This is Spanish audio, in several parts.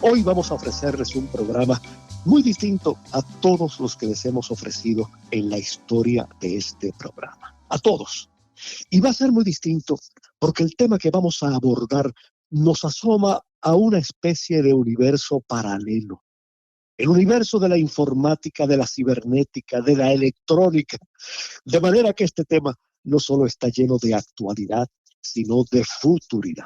Hoy vamos a ofrecerles un programa muy distinto a todos los que les hemos ofrecido en la historia de este programa. A todos. Y va a ser muy distinto porque el tema que vamos a abordar nos asoma a una especie de universo paralelo. El universo de la informática, de la cibernética, de la electrónica. De manera que este tema no solo está lleno de actualidad, sino de futuridad.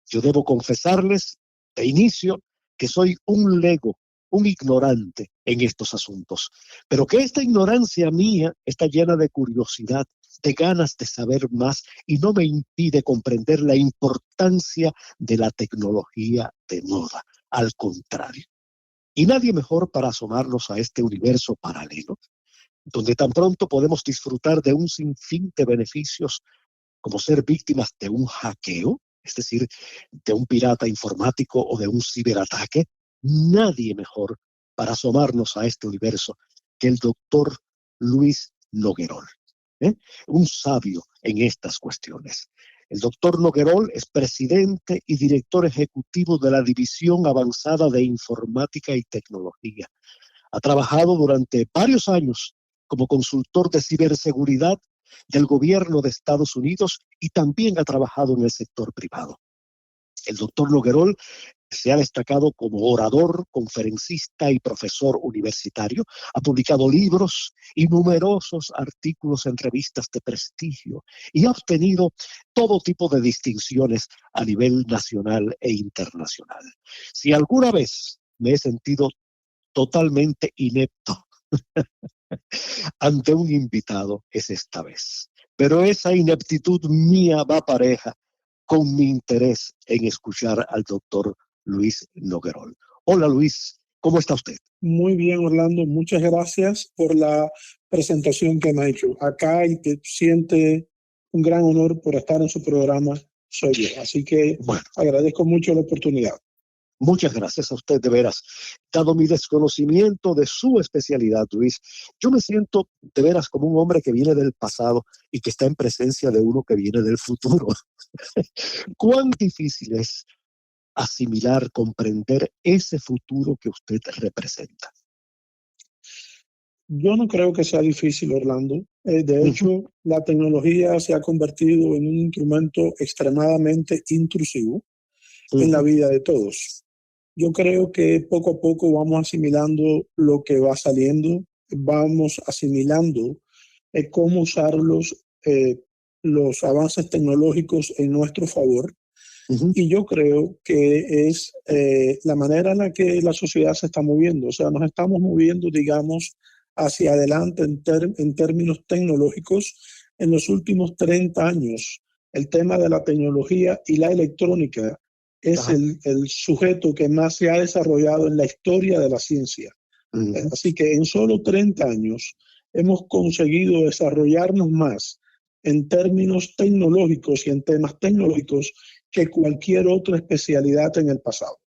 Yo debo confesarles de inicio que soy un lego, un ignorante en estos asuntos, pero que esta ignorancia mía está llena de curiosidad, de ganas de saber más y no me impide comprender la importancia de la tecnología de moda. Al contrario. Y nadie mejor para asomarnos a este universo paralelo, donde tan pronto podemos disfrutar de un sinfín de beneficios como ser víctimas de un hackeo, es decir, de un pirata informático o de un ciberataque. Nadie mejor para asomarnos a este universo que el doctor Luis Noguerol, un sabio en estas cuestiones. El doctor Noguerol es presidente y director ejecutivo de la División Avanzada de Informática y Tecnología. Ha trabajado durante varios años como consultor de ciberseguridad del gobierno de Estados Unidos y también ha trabajado en el sector privado. El doctor Noguerol se ha destacado como orador, conferencista y profesor universitario. Ha publicado libros y numerosos artículos en revistas de prestigio y ha obtenido todo tipo de distinciones a nivel nacional e internacional. Si alguna vez me he sentido totalmente inepto ante un invitado, es esta vez. Pero esa ineptitud mía va pareja con mi interés en escuchar al doctor Luis Noguerol. Hola Luis, ¿cómo está usted? Muy bien, Orlando, muchas gracias por la presentación que me ha hecho. Acá y te siente un gran honor por estar en su programa, soy yo. Así que bueno, agradezco mucho la oportunidad. Muchas gracias a usted, de veras. Dado mi desconocimiento de su especialidad, Luis, yo me siento de veras como un hombre que viene del pasado y que está en presencia de uno que viene del futuro. ¿Cuán difícil es asimilar, comprender ese futuro que usted representa? Yo no creo que sea difícil, Orlando. De hecho, la tecnología se ha convertido en un instrumento extremadamente intrusivo en la vida de todos. Yo creo que poco a poco vamos asimilando lo que va saliendo, vamos asimilando cómo usar los avances tecnológicos en nuestro favor. Y yo creo que es la manera en la que la sociedad se está moviendo. O sea, nos estamos moviendo, digamos, hacia adelante en términos tecnológicos. En los últimos 30 años, el tema de la tecnología y la electrónica es el sujeto que más se ha desarrollado en la historia de la ciencia. Así que en solo 30 años hemos conseguido desarrollarnos más en términos tecnológicos y en temas tecnológicos que cualquier otra especialidad en el pasado.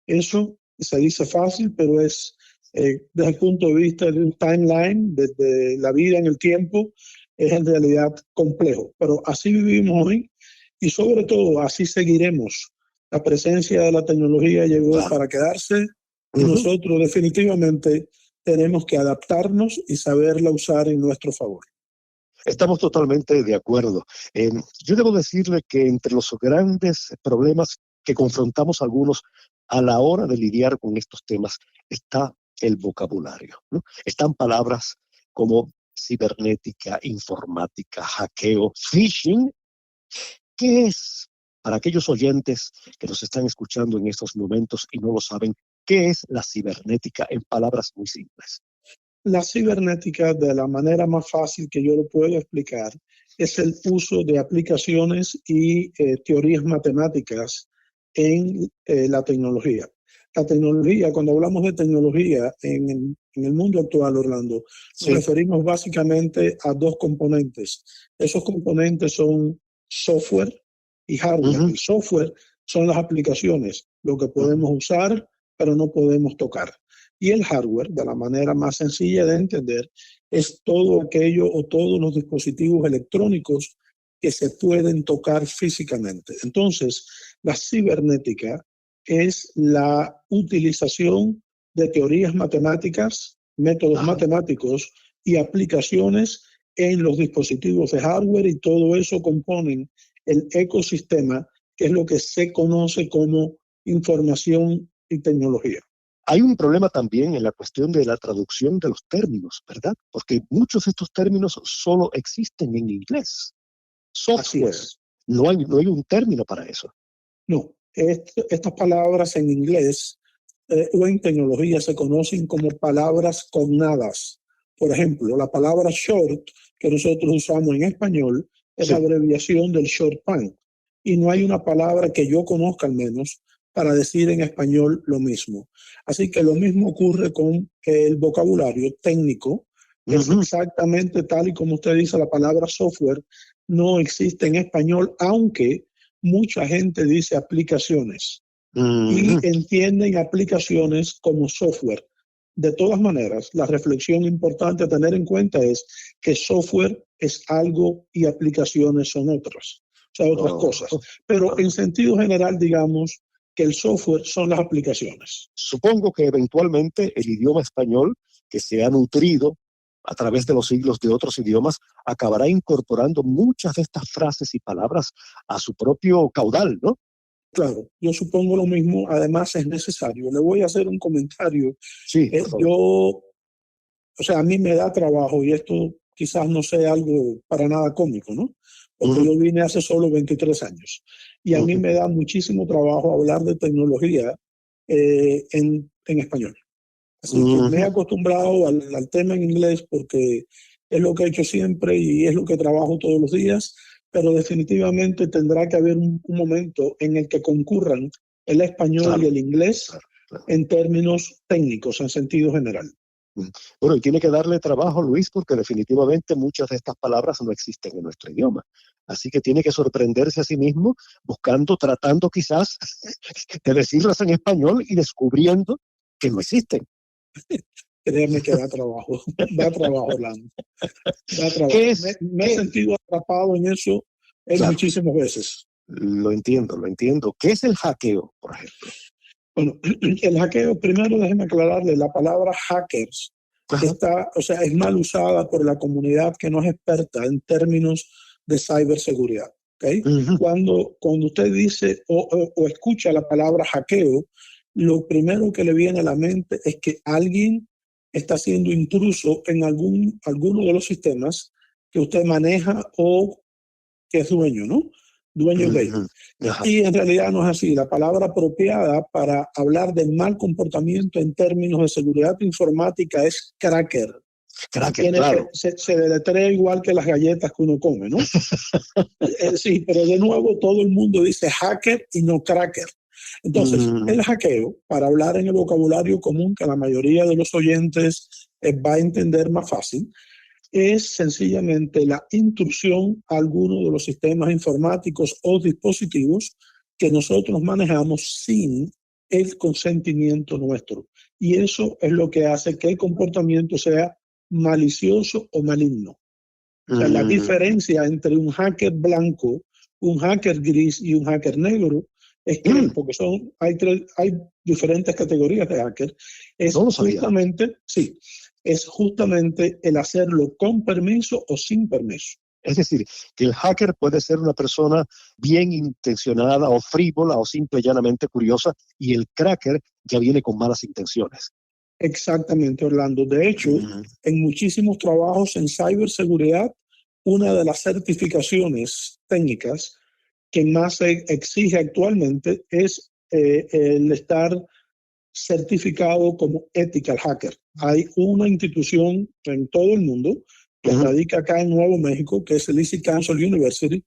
Eso se dice fácil, pero es desde el punto de vista de un timeline, desde la vida en el tiempo, es en realidad complejo. Pero así vivimos hoy y sobre todo así seguiremos. La presencia de la tecnología llegó para quedarse y nosotros definitivamente tenemos que adaptarnos y saberla usar en nuestro favor. Estamos totalmente de acuerdo. Yo debo decirle que entre los grandes problemas que confrontamos algunos a la hora de lidiar con estos temas está el vocabulario, ¿no? Están palabras como cibernética, informática, hackeo, phishing. ¿Qué es, para aquellos oyentes que nos están escuchando en estos momentos y no lo saben, qué es la cibernética en palabras muy simples? La cibernética, de la manera más fácil que yo lo puedo explicar, es el uso de aplicaciones y teorías matemáticas en la tecnología. La tecnología, cuando hablamos de tecnología en el mundo actual, Orlando, nos referimos básicamente a dos componentes. Esos componentes son software y hardware. El software son las aplicaciones, lo que podemos usar, pero no podemos tocar. Y el hardware, de la manera más sencilla de entender, es todo aquello o todos los dispositivos electrónicos que se pueden tocar físicamente. Entonces, la cibernética es la utilización de teorías matemáticas, métodos matemáticos y aplicaciones en los dispositivos de hardware, y todo eso componen el ecosistema, que es lo que se conoce como información y tecnología. Hay un problema también en la cuestión de la traducción de los términos, ¿verdad? Porque muchos de estos términos solo existen en inglés. Software. Así es. No hay un término para eso. No, estas palabras en inglés o en tecnología se conocen como palabras cognadas. Por ejemplo, la palabra short que nosotros usamos en español es la abreviación del short pan. Y no hay una palabra que yo conozca al menos para decir en español lo mismo. Así que lo mismo ocurre con el vocabulario técnico. Es exactamente tal y como usted dice, la palabra software no existe en español, aunque mucha gente dice aplicaciones y entienden aplicaciones como software. De todas maneras, la reflexión importante a tener en cuenta es que software es algo y aplicaciones son otras, o sea, otras cosas. Pero en sentido general, digamos que el software son las aplicaciones. Supongo que eventualmente el idioma español, que se ha nutrido a través de los siglos de otros idiomas, acabará incorporando muchas de estas frases y palabras a su propio caudal, ¿no? Claro, yo supongo lo mismo. Además es necesario. Le voy a hacer un comentario. Sí, o sea, a mí me da trabajo, y esto quizás no sea algo para nada cómico, ¿no? Porque yo vine hace solo 23 años. Y a mí me da muchísimo trabajo hablar de tecnología en español. Así que me he acostumbrado al tema en inglés porque es lo que he hecho siempre y es lo que trabajo todos los días, pero definitivamente tendrá que haber un momento en el que concurran el español y el inglés en términos técnicos, en sentido general. Bueno, y tiene que darle trabajo, Luis, porque definitivamente muchas de estas palabras no existen en nuestro idioma. Así que tiene que sorprenderse a sí mismo tratando quizás de decirlas en español y descubriendo que no existen. Créeme que da trabajo, Orlando. Da trabajo. Me he sentido atrapado en eso muchísimas veces. Lo entiendo. ¿Qué es el hackeo, por ejemplo? Bueno, el hackeo, primero déjeme aclararle, la palabra hackers es mal usada por la comunidad que no es experta en términos de ciberseguridad. ¿Okay? Cuando usted dice o escucha la palabra hackeo, lo primero que le viene a la mente es que alguien está siendo intruso en alguno de los sistemas que usted maneja o que es dueño, ¿no? Dueño de ellos. Y en realidad no es así. La palabra apropiada para hablar de mal comportamiento en términos de seguridad informática es cracker. Claro. Se deletrea igual que las galletas que uno come, ¿no? Sí, pero de nuevo todo el mundo dice hacker y no cracker. Entonces, el hackeo, para hablar en el vocabulario común que la mayoría de los oyentes va a entender más fácil, es sencillamente la intrusión a alguno de los sistemas informáticos o dispositivos que nosotros manejamos sin el consentimiento nuestro. Y eso es lo que hace que el comportamiento sea malicioso o maligno. O sea, la diferencia entre un hacker blanco, un hacker gris y un hacker negro es que, porque hay diferentes categorías de hacker, es justamente el hacerlo con permiso o sin permiso. Es decir, que el hacker puede ser una persona bien intencionada o frívola o simple y llanamente curiosa, y el cracker ya viene con malas intenciones. Exactamente, Orlando. De hecho, en muchísimos trabajos en ciberseguridad, una de las certificaciones técnicas que más se exige actualmente es el estar certificado como ethical hacker. Hay una institución en todo el mundo que radica acá en Nuevo México, que es el Easy Council University,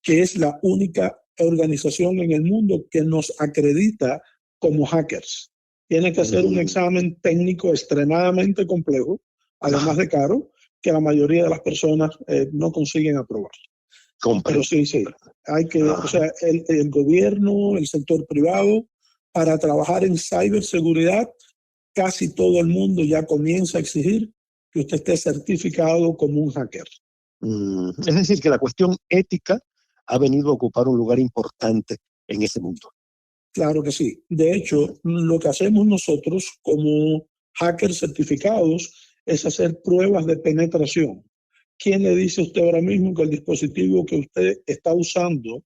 que es la única organización en el mundo que nos acredita como hackers. Tiene que hacer un examen técnico extremadamente complejo, además de caro, que la mayoría de las personas no consiguen aprobar. Pero sí, hay que, o sea, el gobierno, el sector privado, para trabajar en ciberseguridad, casi todo el mundo ya comienza a exigir que usted esté certificado como un hacker. Es decir, que la cuestión ética ha venido a ocupar un lugar importante en ese mundo. Claro que sí. De hecho, lo que hacemos nosotros como hackers certificados es hacer pruebas de penetración. ¿Quién le dice a usted ahora mismo que el dispositivo que usted está usando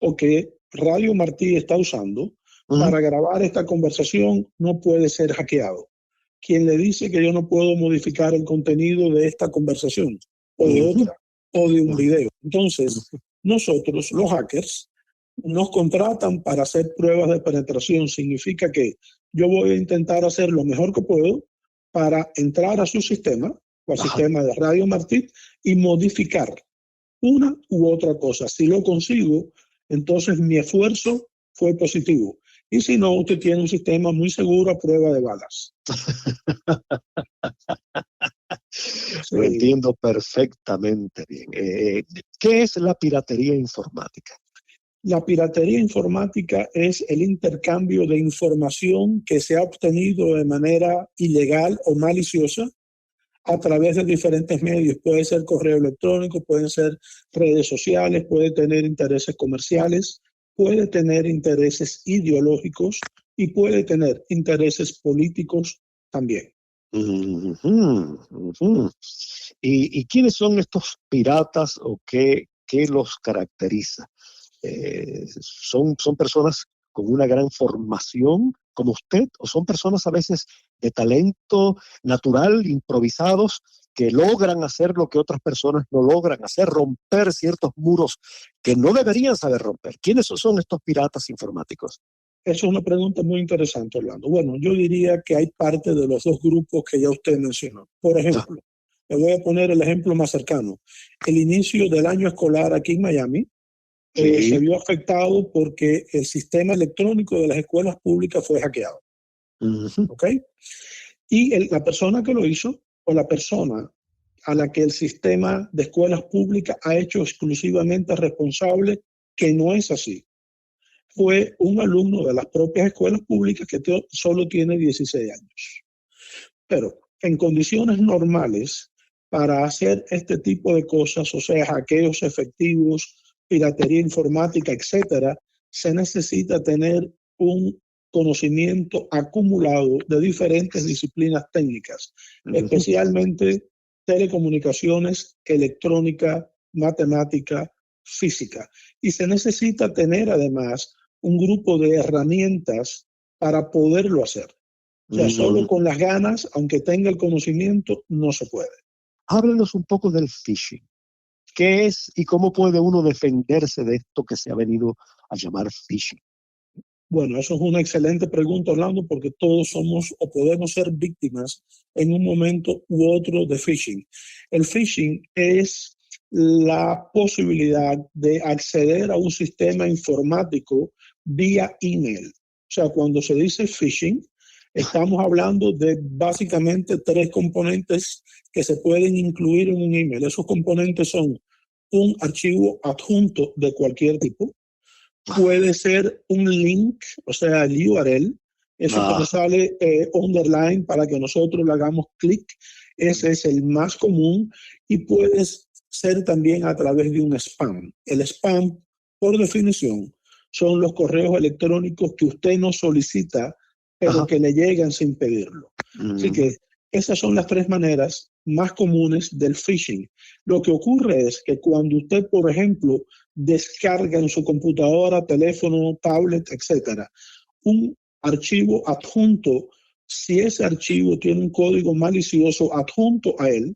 o que Radio Martí está usando para grabar esta conversación no puede ser hackeado? ¿Quién le dice que yo no puedo modificar el contenido de esta conversación o de otra o de un video? Entonces, nosotros, los hackers, nos contratan para hacer pruebas de penetración. Significa que yo voy a intentar hacer lo mejor que puedo para entrar a su sistema o al sistema de Radio Martí y modificar una u otra cosa. Si lo consigo, entonces mi esfuerzo fue positivo. Y si no, usted tiene un sistema muy seguro a prueba de balas. Lo entiendo perfectamente bien. ¿Qué es la piratería informática? La piratería informática es el intercambio de información que se ha obtenido de manera ilegal o maliciosa a través de diferentes medios. Puede ser correo electrónico, pueden ser redes sociales, puede tener intereses comerciales, puede tener intereses ideológicos y puede tener intereses políticos también. ¿Y quiénes son estos piratas o qué los caracteriza? ¿Son personas con una gran formación como usted o son personas a veces de talento natural, improvisados, que logran hacer lo que otras personas no logran hacer, romper ciertos muros que no deberían saber romper? ¿Quiénes son estos piratas informáticos? Esa es una pregunta muy interesante, Orlando. Bueno, yo diría que hay parte de los dos grupos que ya usted mencionó. Por ejemplo, le voy a poner el ejemplo más cercano. El inicio del año escolar aquí en Miami se vio afectado porque el sistema electrónico de las escuelas públicas fue hackeado. ¿Ok? Y la persona que lo hizo, o la persona a la que el sistema de escuelas públicas ha hecho exclusivamente responsable, que no es así, fue un alumno de las propias escuelas públicas que solo tiene 16 años. Pero en condiciones normales, para hacer este tipo de cosas, o sea, hackeos efectivos, piratería informática, etcétera, se necesita tener un conocimiento acumulado de diferentes disciplinas técnicas, especialmente telecomunicaciones, electrónica, matemática, física. Y se necesita tener además un grupo de herramientas para poderlo hacer. O sea, solo con las ganas, aunque tenga el conocimiento, no se puede. Háblenos un poco del phishing. ¿Qué es y cómo puede uno defenderse de esto que se ha venido a llamar phishing? Bueno, eso es una excelente pregunta, Orlando, porque todos somos o podemos ser víctimas en un momento u otro de phishing. El phishing es la posibilidad de acceder a un sistema informático vía email. O sea, cuando se dice phishing, estamos hablando de básicamente 3 componentes que se pueden incluir en un email. Esos componentes son un archivo adjunto de cualquier tipo, puede ser un link, o sea, el URL, eso que nos sale underline para que nosotros le hagamos clic, ese es el más común, y puede ser también a través de un spam. El spam, por definición, son los correos electrónicos que usted no solicita, pero que le llegan sin pedirlo. Así que esas son las 3 maneras más comunes del phishing. Lo que ocurre es que cuando usted, por ejemplo, descarga en su computadora, teléfono, tablet, etcétera, un archivo adjunto, si ese archivo tiene un código malicioso adjunto a él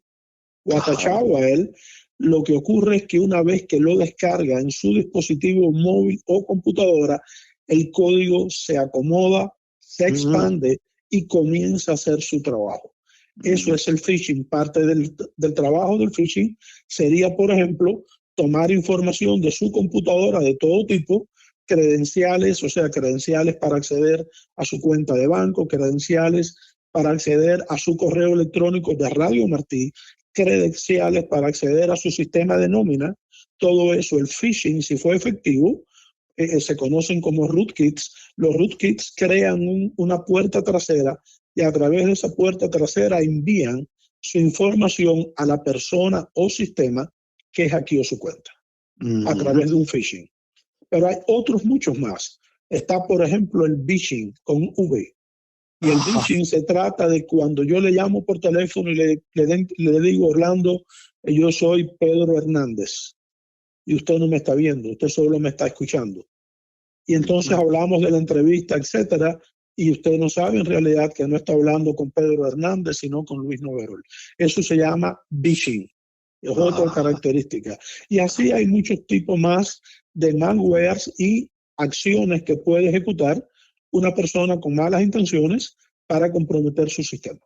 o atachado a él, lo que ocurre es que una vez que lo descarga en su dispositivo móvil o computadora, el código se acomoda, se expande y comienza a hacer su trabajo. Eso es el phishing. Parte del trabajo del phishing sería, por ejemplo, tomar información de su computadora de todo tipo, credenciales, o sea, credenciales para acceder a su cuenta de banco, credenciales para acceder a su correo electrónico de Radio Martí, credenciales para acceder a su sistema de nómina. Todo eso, el phishing, si fue efectivo, se conocen como rootkits. Los rootkits crean una puerta trasera y a través de esa puerta trasera envían su información a la persona o sistema que hackeó su cuenta a través de un phishing. Pero hay otros muchos más. Está, por ejemplo, el phishing con V. Y el phishing se trata de cuando yo le llamo por teléfono y le digo, Orlando, yo soy Pedro Hernández y usted no me está viendo, usted solo me está escuchando. Y entonces hablamos de la entrevista, etcétera, y usted no sabe en realidad que no está hablando con Pedro Hernández, sino con Luis Noverol. Eso se llama phishing. Es otra característica. Y así hay muchos tipos más de malwares y acciones que puede ejecutar una persona con malas intenciones para comprometer su sistema.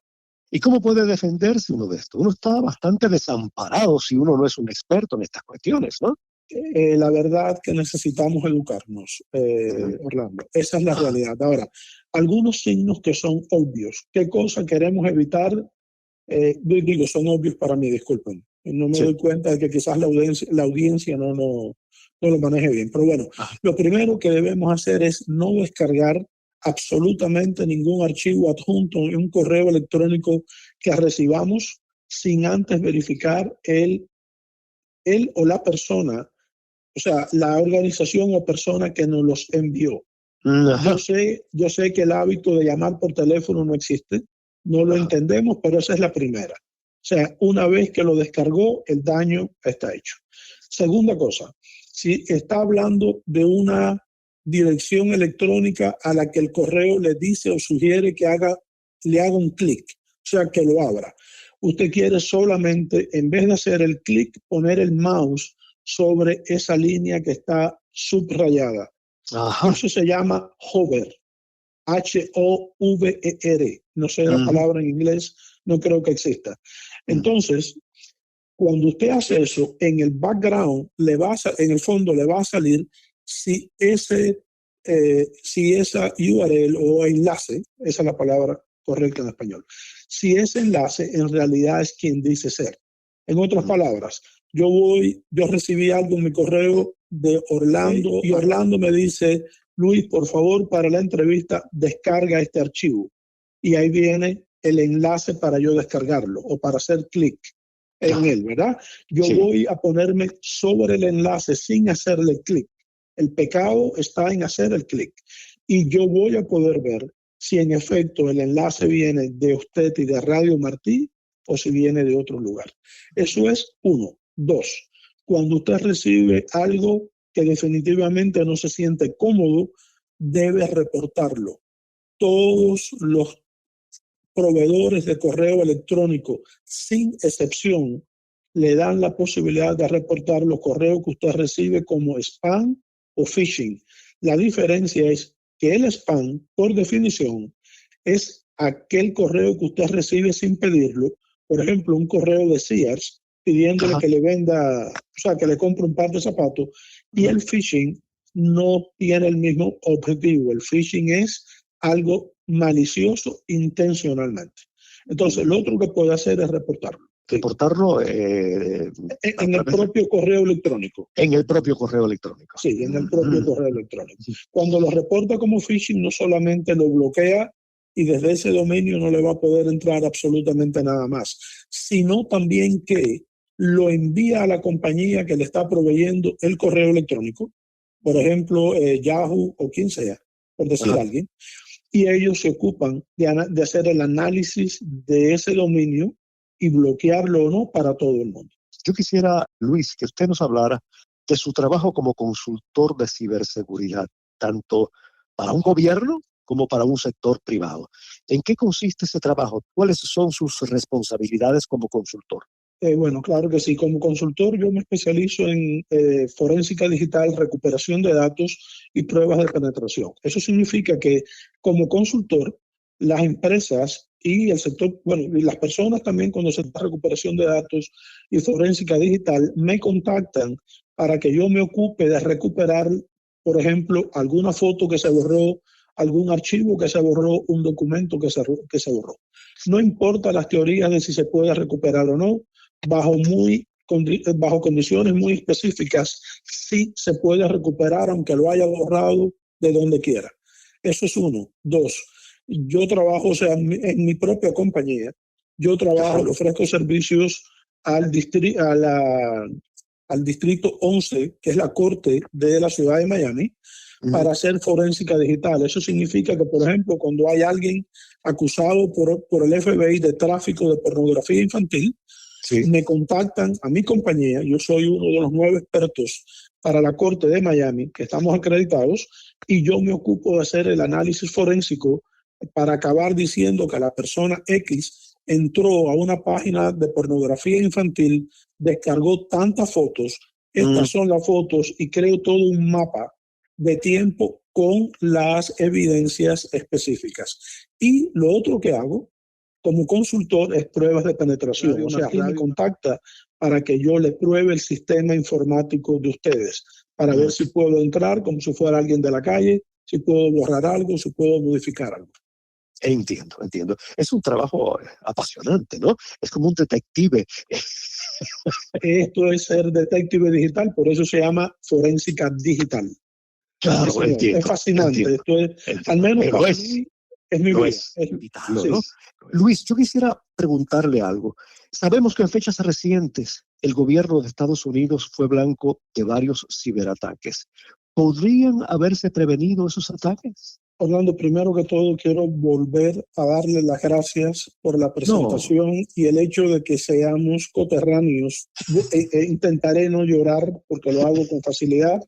¿Y cómo puede defenderse uno de esto? Uno está bastante desamparado si uno no es un experto en estas cuestiones, ¿no? La verdad que necesitamos educarnos, Orlando. Esa es la realidad. Ahora, algunos signos que son obvios. ¿Qué cosa queremos evitar? Digo, son obvios para mí, disculpen. No me doy cuenta de que quizás la audiencia no lo maneje bien. Pero bueno, lo primero que debemos hacer es no descargar absolutamente ningún archivo adjunto en un correo electrónico que recibamos sin antes verificar él o la persona, o sea, la organización o persona que nos los envió. Yo sé que el hábito de llamar por teléfono no existe, no lo entendemos, pero esa es la primera. O sea, una vez que lo descargó, el daño está hecho. Segunda cosa, si está hablando de una dirección electrónica a la que el correo le dice o sugiere que le haga un clic, o sea, que lo abra. Usted quiere solamente, en vez de hacer el clic, poner el mouse sobre esa línea que está subrayada. Eso se llama hover. H-O-V-E-R. No sé la palabra en inglés, no creo que exista. Entonces, cuando usted hace eso, en el background, en el fondo le va a salir si esa URL o enlace, esa es la palabra correcta en español, si ese enlace en realidad es quien dice ser. En otras palabras, yo recibí algo en mi correo de Orlando y Orlando me dice, Luis, por favor, para la entrevista, descarga este archivo. Y ahí viene el enlace para yo descargarlo o para hacer clic en él, ¿verdad? Yo voy a ponerme sobre el enlace sin hacerle clic. El pecado está en hacer el clic. Y yo voy a poder ver si en efecto el enlace viene de usted y de Radio Martí o si viene de otro lugar. Eso es uno. Dos, cuando usted recibe algo que definitivamente no se siente cómodo, debe reportarlo. Todos los proveedores de correo electrónico, sin excepción, le dan la posibilidad de reportar los correos que usted recibe como spam o phishing. La diferencia es que el spam, por definición, es aquel correo que usted recibe sin pedirlo. Por ejemplo, un correo de Sears pidiéndole que le venda, o sea, que le compre un par de zapatos. Y el phishing no tiene el mismo objetivo. El phishing es algo malicioso intencionalmente. Entonces, lo otro que puede hacer es reportarlo. Reportarlo en el propio correo electrónico. En el propio correo electrónico. Sí, en el propio correo electrónico. Cuando lo reporta como phishing, no solamente lo bloquea y desde ese dominio no le va a poder entrar absolutamente nada más, sino también que lo envía a la compañía que le está proveyendo el correo electrónico, por ejemplo, Yahoo o quien sea, por decir alguien, y ellos se ocupan de hacer el análisis de ese dominio y bloquearlo o no para todo el mundo. Yo quisiera, Luis, que usted nos hablara de su trabajo como consultor de ciberseguridad, tanto para un gobierno como para un sector privado. ¿En qué consiste ese trabajo? ¿Cuáles son sus responsabilidades como consultor? Bueno, claro que sí. Como consultor yo me especializo en forénsica digital, recuperación de datos y pruebas de penetración. Eso significa que como consultor, las empresas y el sector, bueno, y las personas también cuando se trata de recuperación de datos y forénsica digital, me contactan para que yo me ocupe de recuperar, por ejemplo, alguna foto que se borró, algún archivo que se borró, un documento que se borró. No importa las teorías de si se puede recuperar o no, bajo condiciones muy específicas, sí se puede recuperar aunque lo haya borrado de donde quiera. Eso es uno. Dos, yo trabajo, o sea, en mi propia compañía, yo trabajo, le ofrezco servicios al distrito 11, que es la corte de la ciudad de Miami, para hacer forénsica digital. Eso significa que, por ejemplo, cuando hay alguien acusado por el FBI de tráfico de pornografía infantil, me contactan a mi compañía. Yo soy uno de los 9 expertos para la Corte de Miami, que estamos acreditados, y yo me ocupo de hacer el análisis forénsico para acabar diciendo que la persona X entró a una página de pornografía infantil, descargó tantas fotos, estas son las fotos, y creo todo un mapa de tiempo con las evidencias específicas. Y lo otro que hago como consultor es pruebas de penetración. O sea, me contacta para que yo le pruebe el sistema informático de ustedes, para ver si puedo entrar como si fuera alguien de la calle, si puedo borrar algo, si puedo modificar algo. Entiendo. Es un trabajo apasionante, ¿no? Es como un detective. Esto es ser detective digital, por eso se llama forénsica digital. Claro, entiendo. Es fascinante. Esto es, al menos para mí, es mi vida. Sí. ¿No? Luis, yo quisiera preguntarle algo. Sabemos que en fechas recientes el gobierno de Estados Unidos fue blanco de varios ciberataques. ¿Podrían haberse prevenido esos ataques? Orlando, primero que todo quiero volver a darle las gracias por la presentación y el hecho de que seamos coterráneos. Intentaré no llorar porque lo hago con facilidad.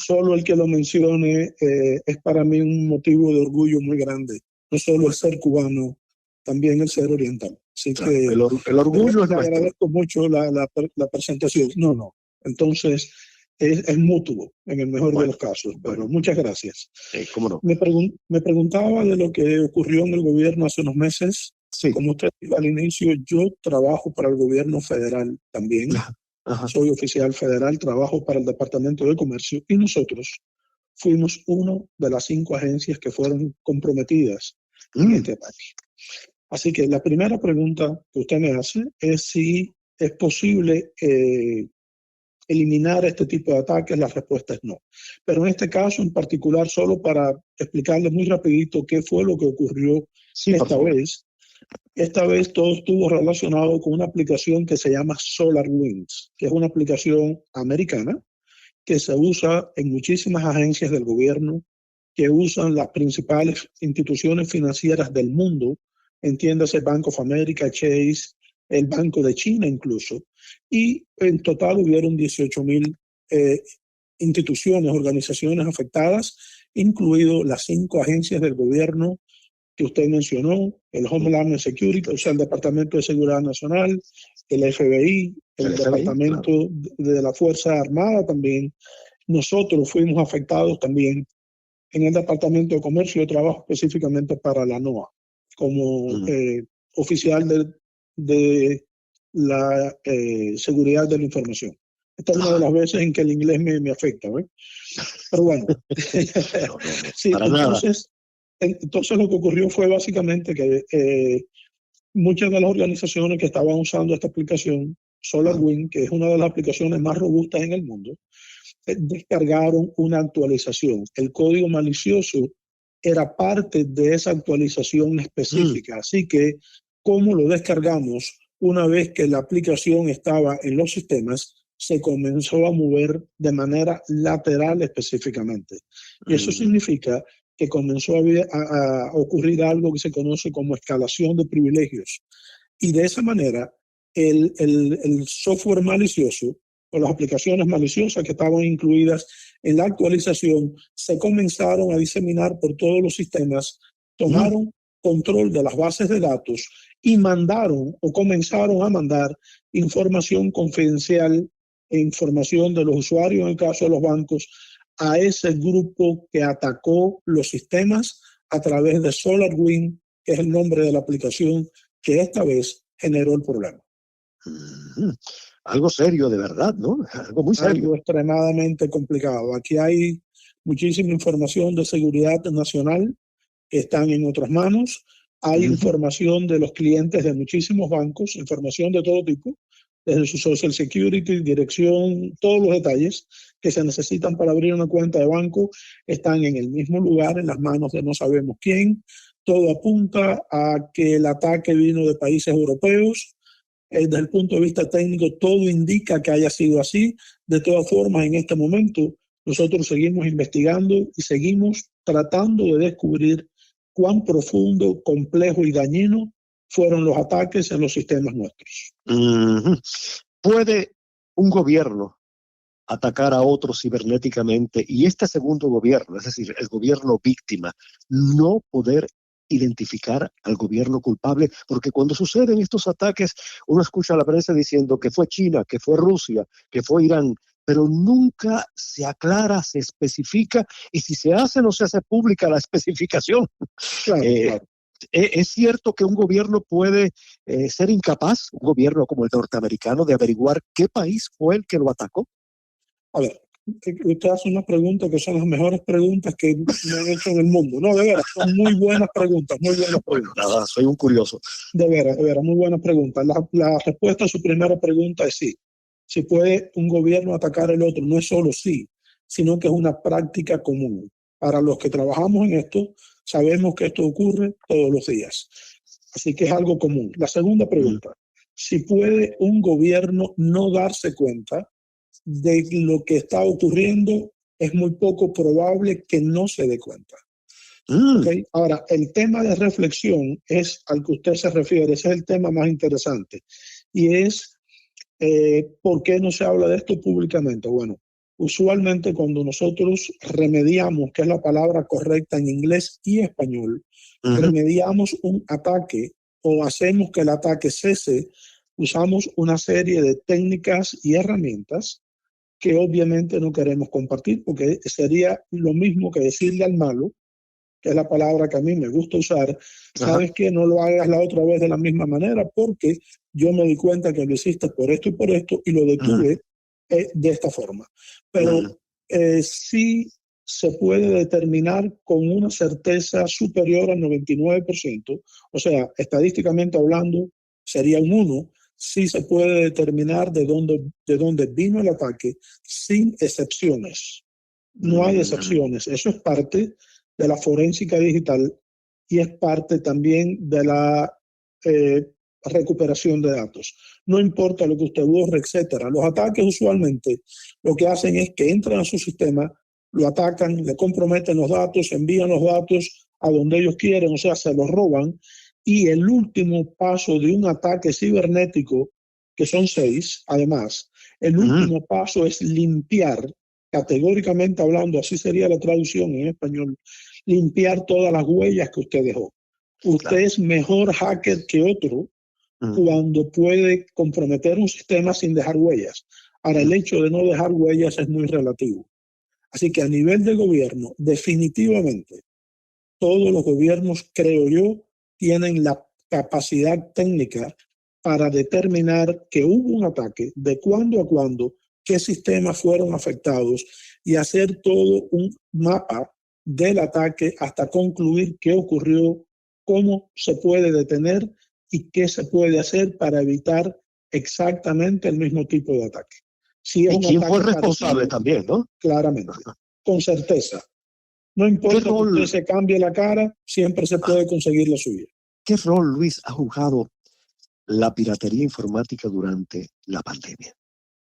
Solo el que lo mencione es para mí un motivo de orgullo muy grande. No solo el ser cubano, también el ser oriental. Así claro, que el orgullo es nuestro. Agradezco mucho la presentación. No. Entonces es mutuo en el mejor de los casos. Pero muchas gracias. ¿Cómo no? Me preguntaba de lo que ocurrió en el gobierno hace unos meses. Sí. Como usted dijo al inicio, yo trabajo para el gobierno federal también. Soy oficial federal, trabajo para el Departamento de Comercio y nosotros fuimos una de las 5 agencias que fueron comprometidas en este ataque. Así que la primera pregunta que usted me hace es si es posible eliminar este tipo de ataques. La respuesta es no. Pero en este caso en particular, solo para explicarles muy rapidito qué fue lo que ocurrió esta vez. Esta vez todo estuvo relacionado con una aplicación que se llama SolarWinds, que es una aplicación americana que se usa en muchísimas agencias del gobierno, que usan las principales instituciones financieras del mundo, entiéndase Bank of America, Chase, el Banco de China incluso, y en total hubieron 18,000 instituciones, organizaciones afectadas, incluido las 5 agencias del gobierno que usted mencionó, el Homeland Security, o sea, el Departamento de Seguridad Nacional, el FBI, el Departamento de la Fuerza Armada también. Nosotros fuimos afectados también en el Departamento de Comercio. Yo trabajo específicamente para la NOAA como oficial de la seguridad de la información. Esta es una de las veces en que el inglés me afecta, ¿eh? Pero bueno. Sí, entonces lo que ocurrió fue básicamente que muchas de las organizaciones que estaban usando esta aplicación, SolarWinds, que es una de las aplicaciones más robustas en el mundo, descargaron una actualización. El código malicioso era parte de esa actualización específica. Así que, ¿cómo lo descargamos? Una vez que la aplicación estaba en los sistemas, se comenzó a mover de manera lateral específicamente. Y eso significa que comenzó a ocurrir algo que se conoce como escalación de privilegios. Y de esa manera, el software malicioso o las aplicaciones maliciosas que estaban incluidas en la actualización se comenzaron a diseminar por todos los sistemas, tomaron control de las bases de datos y mandaron o comenzaron a mandar información confidencial e información de los usuarios, en el caso de los bancos, a ese grupo que atacó los sistemas a través de SolarWinds, que es el nombre de la aplicación que esta vez generó el problema. Algo serio, de verdad, ¿no? Algo muy serio. Algo extremadamente complicado. Aquí hay muchísima información de seguridad nacional que están en otras manos. Hay información de los clientes de muchísimos bancos, información de todo tipo, desde su Social Security, dirección, todos los detalles que se necesitan para abrir una cuenta de banco están en el mismo lugar, en las manos de no sabemos quién. Todo apunta a que el ataque vino de países europeos. Desde el punto de vista técnico, todo indica que haya sido así. De todas formas, en este momento, nosotros seguimos investigando y seguimos tratando de descubrir cuán profundo, complejo y dañino fueron los ataques en los sistemas nuestros. ¿Puede un gobierno atacar a otro cibernéticamente y este segundo gobierno, es decir, el gobierno víctima, no poder identificar al gobierno culpable? Porque cuando suceden estos ataques, uno escucha a la prensa diciendo que fue China, que fue Rusia, que fue Irán, pero nunca se aclara, se especifica, y si se hace, no se hace pública la especificación. Claro. ¿Es cierto que un gobierno puede ser incapaz, un gobierno como el norteamericano, de averiguar qué país fue el que lo atacó? A ver, usted hace unas preguntas que son las mejores preguntas que me han hecho en el mundo. No, de veras, son muy buenas preguntas, muy buenas preguntas. Bueno, nada, soy un curioso. De veras, muy buenas preguntas. La respuesta a su primera pregunta es sí. Si puede un gobierno atacar al otro, no es solo sí, sino que es una práctica común. Para los que trabajamos en esto, sabemos que esto ocurre todos los días. Así que es algo común. La segunda pregunta, si puede un gobierno no darse cuenta de lo que está ocurriendo, es muy poco probable que no se dé cuenta. ¿Okay? Ahora, el tema de reflexión es al que usted se refiere, ese es el tema más interesante. Y es, ¿por qué no se habla de esto públicamente? Bueno, usualmente cuando nosotros remediamos, que es la palabra correcta en inglés y español, remediamos un ataque o hacemos que el ataque cese, usamos una serie de técnicas y herramientas que obviamente no queremos compartir, porque sería lo mismo que decirle al malo, que es la palabra que a mí me gusta usar, sabes que no lo hagas la otra vez de la misma manera, porque yo me di cuenta que lo hiciste por esto y lo detuve de esta forma. Pero sí se puede determinar con una certeza superior al 99%, o sea, estadísticamente hablando, sería un 1, sí se puede determinar de dónde vino el ataque sin excepciones. No hay excepciones. Eso es parte de la forénsica digital y es parte también de la recuperación de datos. No importa lo que usted borre, etcétera. Los ataques usualmente lo que hacen es que entran a su sistema, lo atacan, le comprometen los datos, envían los datos a donde ellos quieren, o sea, se los roban. Y el último paso de un ataque cibernético, que son 6, además, el último paso es limpiar, categóricamente hablando, así sería la traducción en español, limpiar todas las huellas que usted dejó. Usted es mejor hacker que otro cuando puede comprometer un sistema sin dejar huellas. Ahora, el hecho de no dejar huellas es muy relativo. Así que a nivel de gobierno, definitivamente, todos los gobiernos, creo yo, tienen la capacidad técnica para determinar que hubo un ataque, de cuándo a cuándo, qué sistemas fueron afectados y hacer todo un mapa del ataque hasta concluir qué ocurrió, cómo se puede detener y qué se puede hacer para evitar exactamente el mismo tipo de ataque. Si es ¿y quién fue responsable también, no? Claramente, con certeza. No importa que usted se cambie la cara, siempre se puede conseguir la suya. ¿Qué rol, Luis, ha jugado la piratería informática durante la pandemia?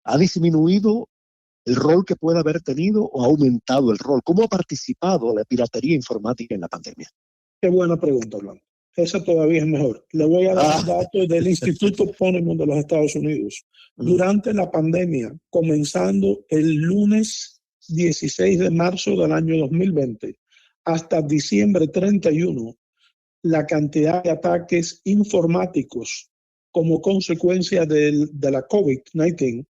¿Ha disminuido el rol que puede haber tenido o ha aumentado el rol? ¿Cómo ha participado la piratería informática en la pandemia? Qué buena pregunta, Orlando. Esa todavía es mejor. Le voy a dar un dato del Instituto Ponemon de los Estados Unidos. Durante la pandemia, comenzando el lunes 16 de marzo del año 2020 hasta diciembre 31, la cantidad de ataques informáticos como consecuencia de la COVID-19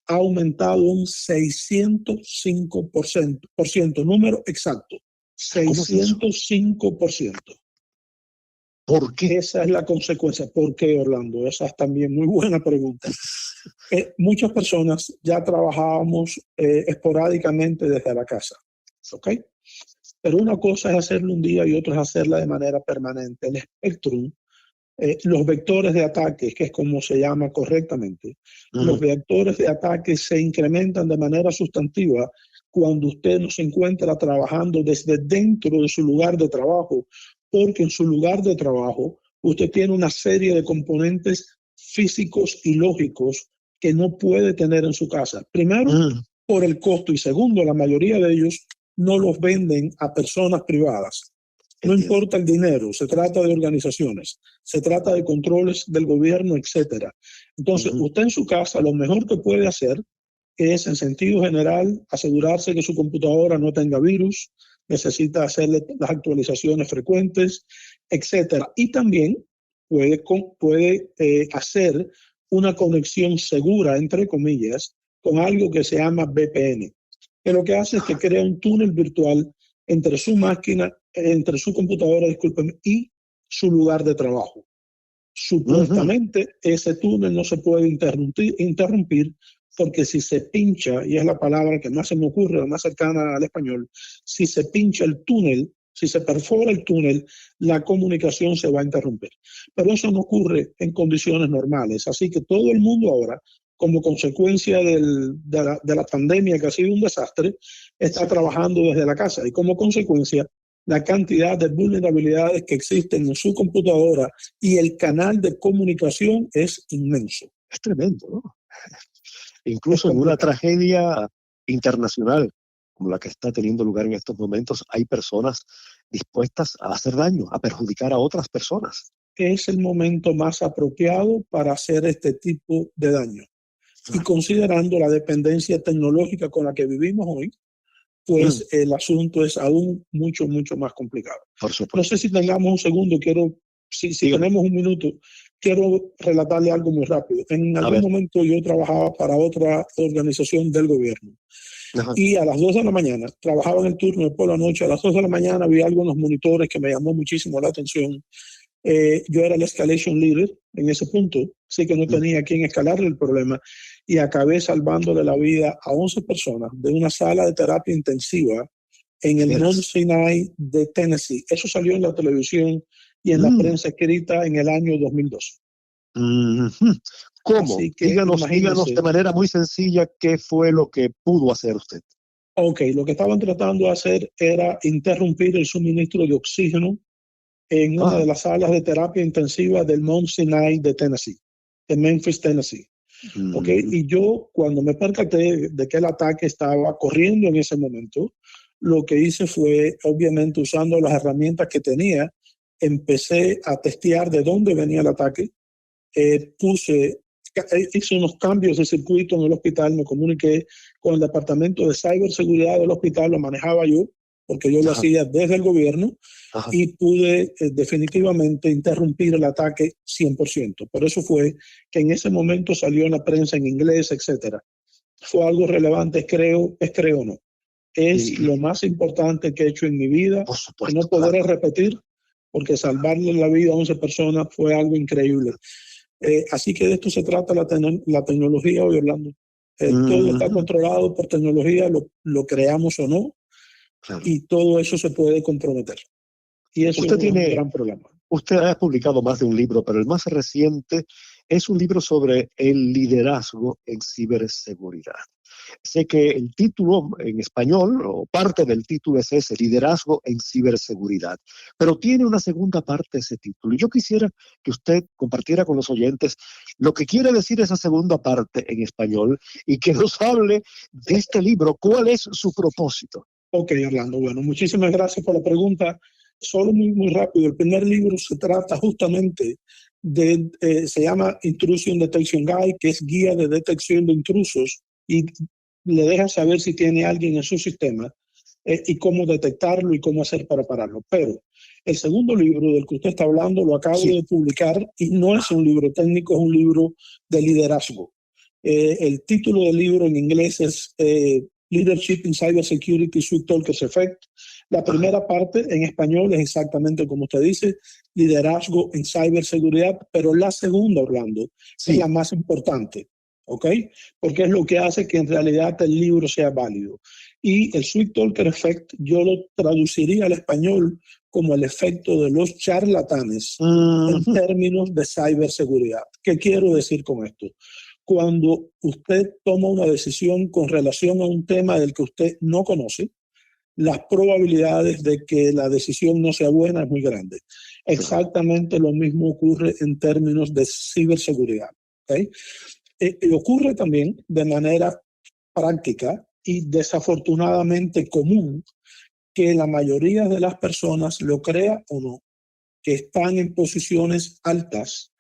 ha aumentado un 605%, número exacto, 605%. ¿Por qué? Esa es la consecuencia. ¿Por qué, Orlando? Esa es también muy buena pregunta. Muchas personas ya trabajábamos esporádicamente desde la casa, ¿ok? Pero una cosa es hacerlo un día y otra es hacerla de manera permanente. El Spectrum, los vectores de ataque, que es como se llama correctamente, los vectores de ataque se incrementan de manera sustantiva cuando usted no se encuentra trabajando desde dentro de su lugar de trabajo, porque en su lugar de trabajo usted tiene una serie de componentes físicos y lógicos que no puede tener en su casa. Primero, por el costo. Y segundo, la mayoría de ellos no los venden a personas privadas. No importa el dinero, se trata de organizaciones, se trata de controles del gobierno, etcétera. Entonces, usted en su casa lo mejor que puede hacer es, en sentido general, asegurarse que su computadora no tenga virus, necesita hacerle las actualizaciones frecuentes, etcétera. Y también puede hacer una conexión segura, entre comillas, con algo que se llama VPN, que lo que hace es que crea un túnel virtual entre su máquina, entre su computadora, discúlpeme, y su lugar de trabajo. Supuestamente ese túnel no se puede interrumpir porque si se pincha, y es la palabra que más se me ocurre, la más cercana al español, si se pincha el túnel, si se perfora el túnel, la comunicación se va a interrumpir. Pero eso no ocurre en condiciones normales. Así que todo el mundo ahora, como consecuencia de la pandemia, que ha sido un desastre, está trabajando desde la casa. Y como consecuencia, la cantidad de vulnerabilidades que existen en su computadora y el canal de comunicación es inmenso. Es tremendo, ¿no? Incluso en una tragedia internacional como la que está teniendo lugar en estos momentos, hay personas dispuestas a hacer daño, a perjudicar a otras personas. Es el momento más apropiado para hacer este tipo de daño. Y considerando la dependencia tecnológica con la que vivimos hoy, pues el asunto es aún mucho, mucho más complicado. Por supuesto. No sé si tengamos un segundo, si tenemos un minuto, quiero relatarle algo muy rápido. En algún momento yo trabajaba para otra organización del gobierno. Ajá. Y a las 2 de la mañana, trabajaba en el turno de por la noche, a las 2 de la mañana había algunos monitores que me llamó muchísimo la atención. Yo era el escalation leader en ese punto, así que no tenía a quién escalarle el problema y acabé salvándole la vida a 11 personas de una sala de terapia intensiva en el Mount Sinai de Tennessee. Eso salió en la televisión y en la prensa escrita en el año 2012. ¿Cómo? Díganos de manera muy sencilla qué fue lo que pudo hacer usted. Ok, lo que estaban tratando de hacer era interrumpir el suministro de oxígeno en una de las salas de terapia intensiva del Mount Sinai de Tennessee, de Memphis, Tennessee. Okay. Y yo, cuando me percaté de que el ataque estaba corriendo en ese momento, lo que hice fue, obviamente, usando las herramientas que tenía, empecé a testear de dónde venía el ataque, hice unos cambios de circuito en el hospital, me comuniqué con el departamento de ciberseguridad del hospital, lo manejaba yo, porque yo lo hacía desde el gobierno. Ajá. Y pude definitivamente interrumpir el ataque 100%. Por eso fue que en ese momento salió en la prensa en inglés, etcétera. Fue algo relevante, creo o no. Es lo más importante que he hecho en mi vida. Por supuesto, no podré repetir, porque salvarle la vida a 11 personas fue algo increíble. Así que de esto se trata la tecnología hoy, Orlando. Todo está controlado por tecnología, lo creamos o no, y todo eso se puede comprometer. Y eso es un gran problema. Usted ha publicado más de un libro, pero el más reciente es un libro sobre el liderazgo en ciberseguridad. Sé que el título en español, o parte del título es ese, liderazgo en ciberseguridad, pero tiene una segunda parte ese título. Y yo quisiera que usted compartiera con los oyentes lo que quiere decir esa segunda parte en español y que nos hable de este libro. ¿Cuál es su propósito? Ok, Orlando, bueno, muchísimas gracias por la pregunta. Solo muy rápido, el primer libro se trata justamente se llama Intrusion Detection Guide, que es guía de detección de intrusos, y le deja saber si tiene alguien en su sistema y cómo detectarlo y cómo hacer para pararlo. Pero el segundo libro del que usted está hablando lo acabo de publicar y no es un libro técnico, es un libro de liderazgo. El título del libro en inglés es Leadership in Cybersecurity, Sweet Talkers Effect. La primera parte en español es exactamente como usted dice, liderazgo en ciberseguridad, pero la segunda, Orlando, es la más importante, ¿ok? Porque es lo que hace que en realidad el libro sea válido. Y el Sweet Talker Effect yo lo traduciría al español como el efecto de los charlatanes en términos de ciberseguridad. ¿Qué quiero decir con esto? Cuando usted toma una decisión con relación a un tema del que usted no conoce, las probabilidades de que la decisión no sea buena es muy grande. Exactamente lo mismo ocurre en términos de ciberseguridad. ¿Okay? Ocurre también de manera práctica y desafortunadamente común que la mayoría de las personas, lo crea o no, que están en posiciones altas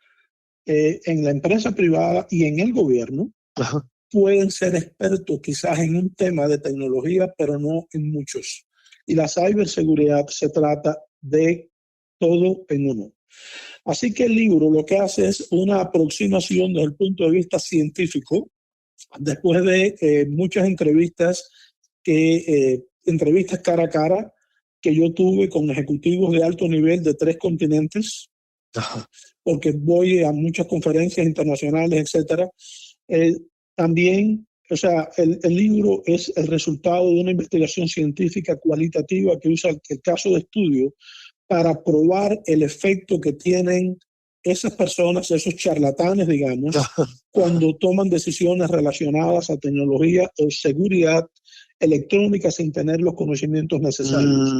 en la empresa privada y en el gobierno, Ajá. pueden ser expertos quizás en un tema de tecnología, pero no en muchos. Y la ciberseguridad se trata de todo en uno. Así que el libro lo que hace es una aproximación desde el punto de vista científico, después de muchas entrevistas, entrevistas cara a cara que yo tuve con ejecutivos de alto nivel de 3 continentes, Ajá. porque voy a muchas conferencias internacionales, etcétera. Eh, También, o sea, el libro es el resultado de una investigación científica cualitativa que usa el caso de estudio para probar el efecto que tienen esas personas, esos charlatanes, digamos, Ajá. cuando toman decisiones relacionadas a tecnología o seguridad electrónica sin tener los conocimientos necesarios.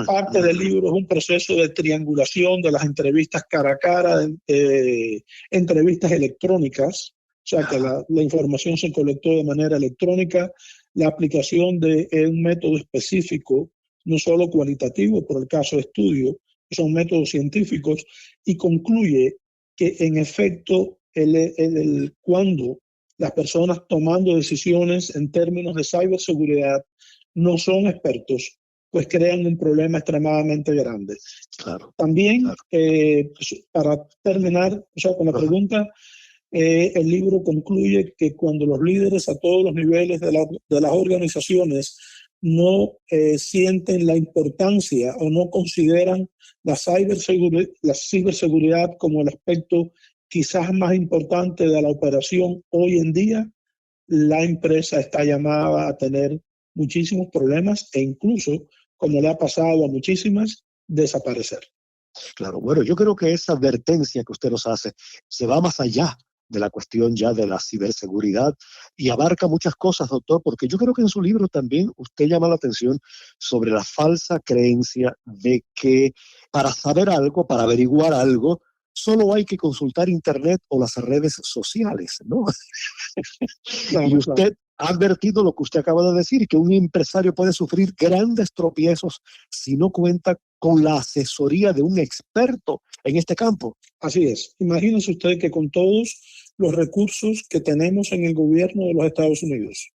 Parte del libro es un proceso de triangulación de las entrevistas cara a cara, entrevistas electrónicas, o sea que la información se colectó de manera electrónica, la aplicación de un método específico, no solo cualitativo, por el caso de estudio, son métodos científicos, y concluye que en efecto cuando las personas tomando decisiones en términos de ciberseguridad no son expertos, pues crean un problema extremadamente grande. Claro. También, Claro. para terminar, o sea, con la pregunta, el libro concluye que cuando los líderes a todos los niveles de las organizaciones no sienten la importancia o no consideran la ciberseguridad como el aspecto quizás más importante de la operación hoy en día, la empresa está llamada a tener muchísimos problemas e incluso, como le ha pasado a muchísimas, desaparecer. Claro, bueno, yo creo que esa advertencia que usted nos hace se va más allá de la cuestión ya de la ciberseguridad y abarca muchas cosas, doctor, porque yo creo que en su libro también usted llama la atención sobre la falsa creencia de que para saber algo, para averiguar algo, solo hay que consultar Internet o las redes sociales, ¿no? Claro, Y usted claro. ha advertido lo que usted acaba de decir, que un empresario puede sufrir grandes tropiezos si no cuenta con la asesoría de un experto en este campo. Así es. Imagínense usted que con todos los recursos que tenemos en el gobierno de los Estados Unidos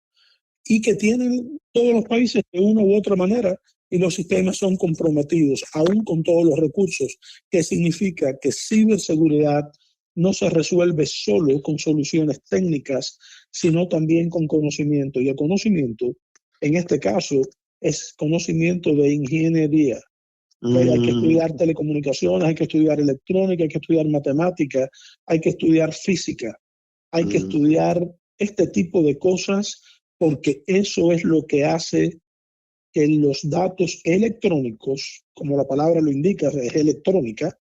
y que tienen todos los países de una u otra manera, y los sistemas son comprometidos, aún con todos los recursos, que significa que ciberseguridad no se resuelve solo con soluciones técnicas, sino también con conocimiento. Y el conocimiento, en este caso, es conocimiento de ingeniería. Hay que estudiar telecomunicaciones, hay que estudiar electrónica, hay que estudiar matemática, hay que estudiar física, hay que estudiar este tipo de cosas, porque eso es lo que hace que los datos electrónicos, como la palabra lo indica, es electrónica,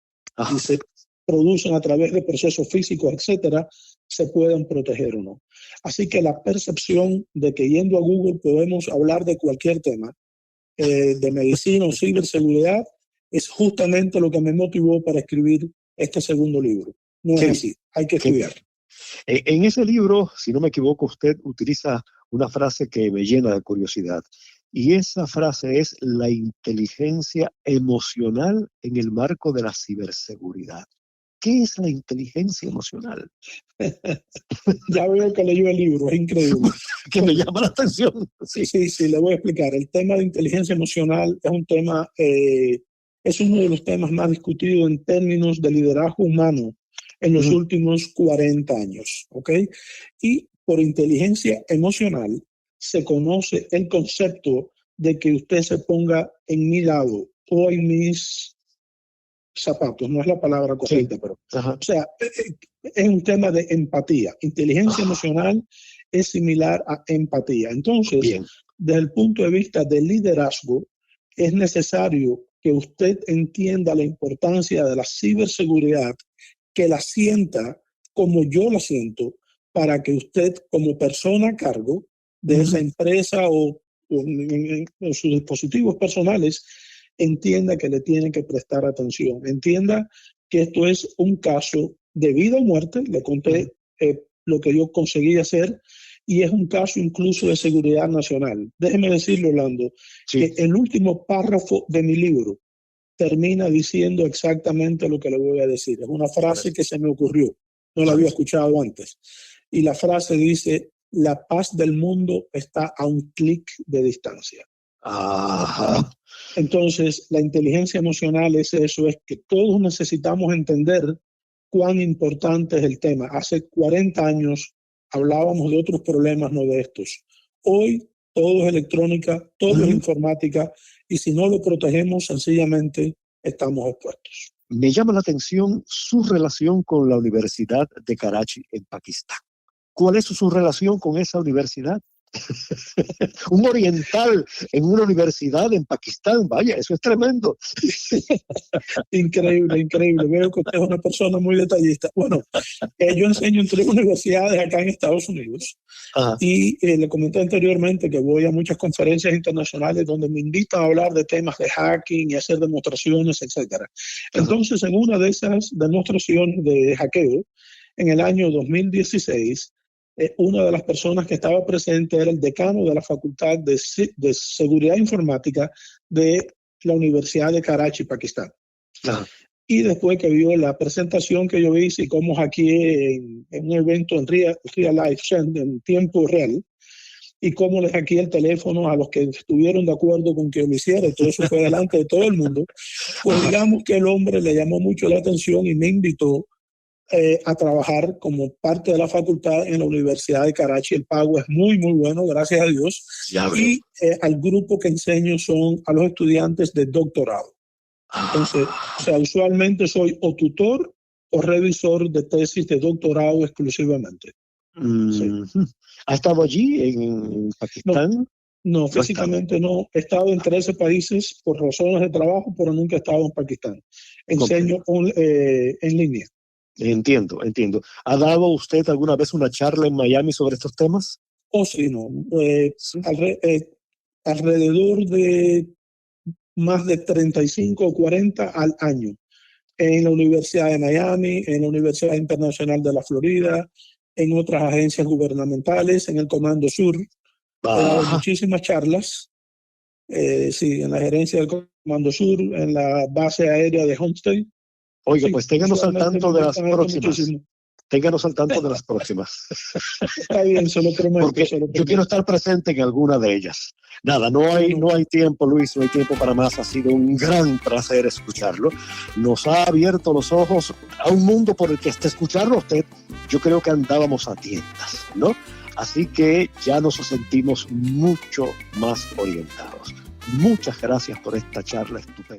y se producen a través de procesos físicos, etcétera, se pueden proteger o no. Así que la percepción de que yendo a Google podemos hablar de cualquier tema, de medicina o ciberseguridad, es justamente lo que me motivó para escribir este segundo libro. No es así, hay que estudiar. En ese libro, si no me equivoco, usted utiliza una frase que me llena de curiosidad. Y esa frase es la inteligencia emocional en el marco de la ciberseguridad. ¿Qué es la inteligencia emocional? Ya veo que leyó el libro, es increíble. Que me llama la atención. Sí, le voy a explicar. El tema de inteligencia emocional es un tema, es uno de los temas más discutidos en términos de liderazgo humano en los últimos 40 años, ¿ok? Y por inteligencia emocional se conoce el concepto de que usted se ponga en mi lado o en mis zapatos, no es la palabra correcta, pero, o sea, es un tema de empatía. Inteligencia emocional es similar a empatía. Entonces, desde el punto de vista del liderazgo, es necesario que usted entienda la importancia de la ciberseguridad, que la sienta como yo la siento, para que usted como persona a cargo de esa empresa o en sus dispositivos personales entienda que le tienen que prestar atención, entienda que esto es un caso de vida o muerte. Le conté lo que yo conseguí hacer, y es un caso incluso de seguridad nacional. Déjeme decirle, Orlando, que el último párrafo de mi libro termina diciendo exactamente lo que le voy a decir. Es una frase que se me ocurrió, no la había escuchado antes. Y la frase dice: la paz del mundo está a un clic de distancia. Ajá. Entonces, la inteligencia emocional es eso, es que todos necesitamos entender cuán importante es el tema. Hace 40 años hablábamos de otros problemas, no de estos. Hoy todo es electrónica, todo es informática, y si no lo protegemos, sencillamente estamos expuestos. Me llama la atención su relación con la Universidad de Karachi en Pakistán. ¿Cuál es su relación con esa universidad? Un oriental en una universidad en Pakistán, vaya, eso es tremendo. Increíble, increíble. Veo que usted es una persona muy detallista. Bueno, yo enseño en 3 universidades acá en Estados Unidos. Ajá. Y le comenté anteriormente que voy a muchas conferencias internacionales donde me invitan a hablar de temas de hacking y hacer demostraciones, etc. Entonces, en una de esas demostraciones de hackeo, en el año 2016, una de las personas que estaba presente era el decano de la Facultad de Seguridad Informática de la Universidad de Karachi, Pakistán. Ajá. Y después que vio la presentación que yo hice y cómo hackeé en un evento en real life, o sea, en tiempo real, y cómo le hackeé el teléfono a los que estuvieron de acuerdo con que lo hiciera, y todo eso fue delante de todo el mundo, pues digamos que el hombre le llamó mucho la atención y me invitó a trabajar como parte de la facultad en la Universidad de Karachi. El pago es muy, muy bueno, gracias a Dios. Y al grupo que enseño son a los estudiantes de doctorado. Entonces, o sea, usualmente soy o tutor o revisor de tesis de doctorado exclusivamente. Sí. ¿Ha estado allí en Pakistán? No, físicamente no. He estado en 13 países por razones de trabajo, pero nunca he estado en Pakistán. Enseño en línea. Entiendo. ¿Ha dado usted alguna vez una charla en Miami sobre estos temas? Oh, sí, no. Alrededor de más de 35 o 40 al año. En la Universidad de Miami, en la Universidad Internacional de la Florida, en otras agencias gubernamentales, en el Comando Sur. He dado muchísimas charlas. Sí, en la gerencia del Comando Sur, en la base aérea de Homestead. Oiga, sí, pues ténganos al tanto de las próximas. Ténganos al tanto de las próximas. Está bien, se lo prometo. Porque yo quiero estar presente en alguna de ellas. Nada, no hay tiempo, Luis, no hay tiempo para más. Ha sido un gran placer escucharlo. Nos ha abierto los ojos a un mundo por el que hasta escucharlo usted, yo creo que andábamos a tientas, ¿no? Así que ya nos sentimos mucho más orientados. Muchas gracias por esta charla estupenda.